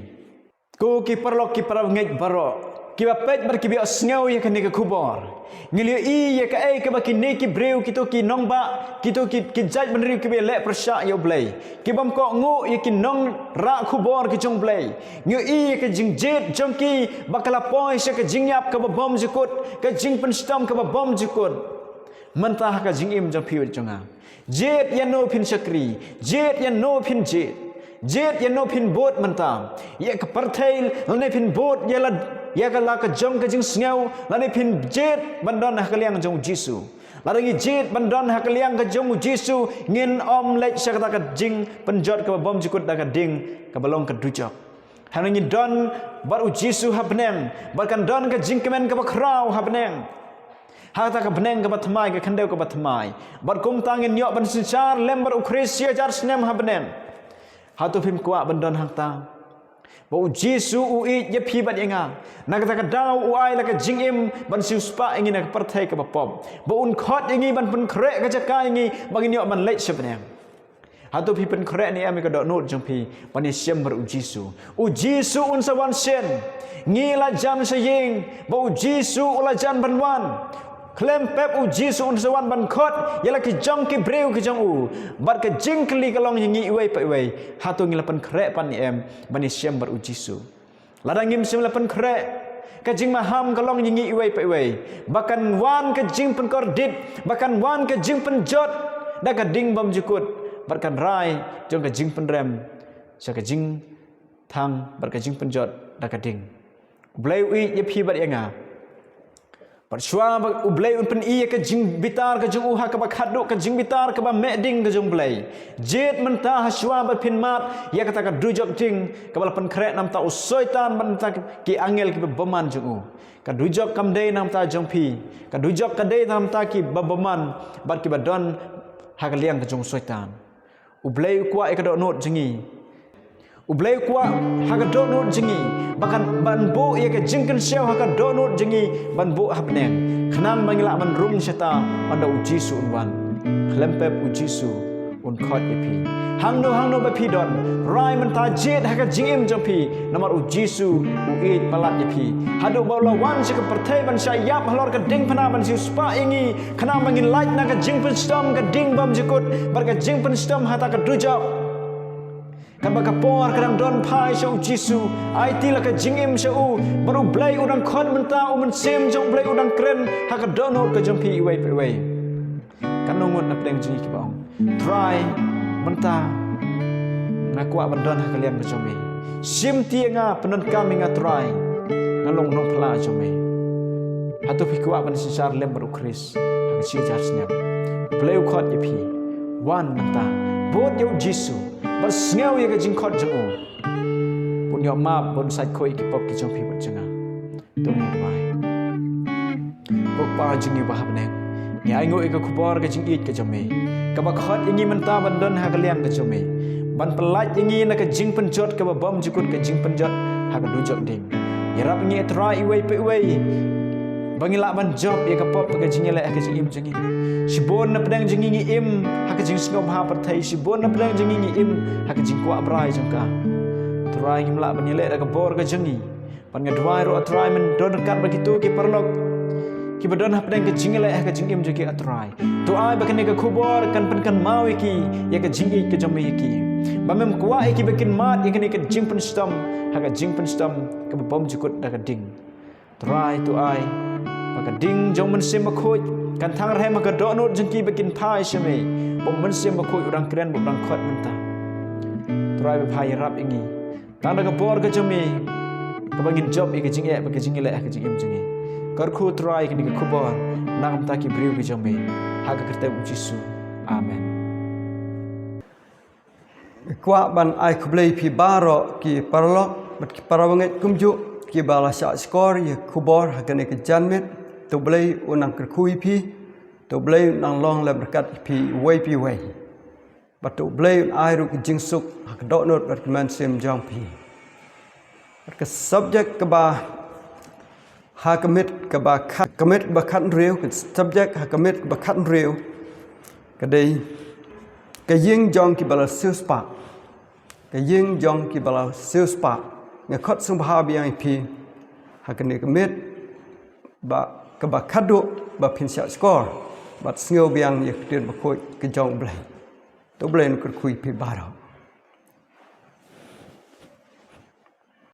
ku ki perlok ki para ngej baro ki ba pet bar ki bi sneu ya ka ni ka kubor ngili i ya ka ei ka ba ki ne ki breu ki to ki nong ba ki to ki jaj ban riu ki bi le persha yo blai ki bam ko ngu ya ki nong ra kubor ki jong blai ngi i ya ka jingjet jengki bakala poi se ka jingyap ka ba bom jukut ka jing pen stom ka ba bom jukut mentah ka jing im jong piwit jonga jet ya no pin sakri jet ya no pin jet ya no pin bot mentam ya ka partail ne pin bot ya ka la ka jong ka jing sneu la ne pin jet bandon ha ka liang jong jisu la ringi jet bandon ha ka liang ka jong jisu ngin om lech sa ka jing penjot ka bom jukut da ka ding ka balong ka dujok hangi don bar u jisu habneng barkan don ka jing kemen ka bakrau habneng hata ka beneng ka batmai ka khandeu ka batmai bar kum tangin yo ban sinchar lembar u kresia jar snem habneng hatu phim kwa bandon hangta bo jisu u i ye phi bat inga nagata ka dau u ai la ka jing im ban siu spa ingin ka parthai ka bapom bo un khot ingi ban pun kre ka jaka ingi bagin yo ban lech sebneng hatu phi pen kre ni ami ka do not jong phi ban ni sem bar u jisu un sawan sen ngila jam saying bo jisu ula jan ban wan klem pep u jisu un sawan ban khot yala ki jong ki breu ki jong u bar ka jing kli ka long ngi iwei pa iwei hatu ngila pan kre pan ni em ban ni sem bar u jisu ladang ngim sem la pan kre ka jing maham ka long ngi iwei pa iwei bakan wan ka jing pan kor dit bakan wan ka jing pan jot da ka ding bom jukut barkan rai jong ka jing pen rem sa ka jing thang bar ka jing pen jot da ka ding blai ui ye phi bat yanga par shwa ba blai un pen i ka jing bitar ka jong u ha ka ba khadu ka jing bitar ka ba me ding ka jong blai jet menta ha shwa ba pin mat ya ka ta ka dujok ding ka ba pen kre nam ta u soitan ban ta ki angel ki beman jong u ka dujok kam dei nam ta jong phi ka dujok ka dei nam ta ki babaman bar ki ba don hakaliang ke jong soitan ublei kwa ikadok not jengi ublei kwa hakadok not jengi bahkan banbo ia ke jingkan siau hakadok not jengi banbo habneng khanan bangila ban rum syata anda uji su unwan klempep uji su un khot ipi hangno ba pi don rai man ta jet haka jingim jampi namar uji su uit palat ipi hadu bawla wan sik perthai ban syayap halor ka ding pana ban si spa ingi khanam bangin light na ka jingpen stom ka ding bam jikut bar ka jingpen stom hata ka dujap kan baka por kadang don pai syau jisu ai ti la ka jingim syau baru blai udang khot menta umen sem jong blai udang kren haka donot ka jampi iwai pe kan nongot na pleng jingi ki baong try menta ngakwa bandon hakalian ka jome sim ti nga penon kami nga try ngalong nong pla jome hatu pikwa ban sisar lem baru kris haka si jar snap blai khot ipi wan menta bot yau jisu bas ngau ye ka jing khot jango pun yo map bon sai khoi ki pop ki jong pi bat janga to ni dwai pok pa jingi ba habneng ni ai ngoi ka khubor ka jing it ka jome ka ba khot ingi menta bandon ha ka liang ka jome ban pelat ingi na ka jing penjot ka ba bom jikut ka jing penjot ha ka dujok ding yarap ngi try iwai pe iwai bangila ban job ya ka pop ka jing le ka jing im jingi sibon na pedang jingi ngi im ha ka jing sngom ha par thai sibon na pedang jingi ngi im ha ka jing kwa brai jangka try ngi mla ban le ka bor ka jingi pan nga dwai ro try men don kat ba kitu ki perlok ki badon ha pedang ka jing le ka jing im jiki atrai to ai ba kan ka khubor kan pen kan mau ki ya ka jingi ka jami ki ba mem kwa ki bakin mat ya ka jing pen stom ha ka jing pen stom ka bom jikut da ka ding try to ai ka ding jong men sim khoi kan thang rhe ma ka do not jengki bakin phai shame bom men sim khoi urang kren bom rang khot menta try ba phai rap ingi tang da ka bor ka jami ka bangin job ka jing e ba ka jing le ka jing im jingi kar khu try ki ka khubor nam ta ki briu ka jami ha ka kerte jisu amen kwa ban ai khublei pi baro ki parlok bat ki parawanget kumju ki bala sha skor ye khubor hakane ke janmet to blei unang kerkhui pi to blei nang long le berkat pi wai bat to blei ai ru ki jingsuk hak do not bat man sem jong pi ke subject ke ba hakamit ke ba kamit ba khat riu ke subject hakamit ba khat riu ke dei ke ying jong ki bala spa ke ying jong ki bala spa nge khot sung ba biang pi hakane kamit ba ke ba khadu ba pin sha score bat sngo biang ye tin ba khoi ke jong blai to blai no khui pi ba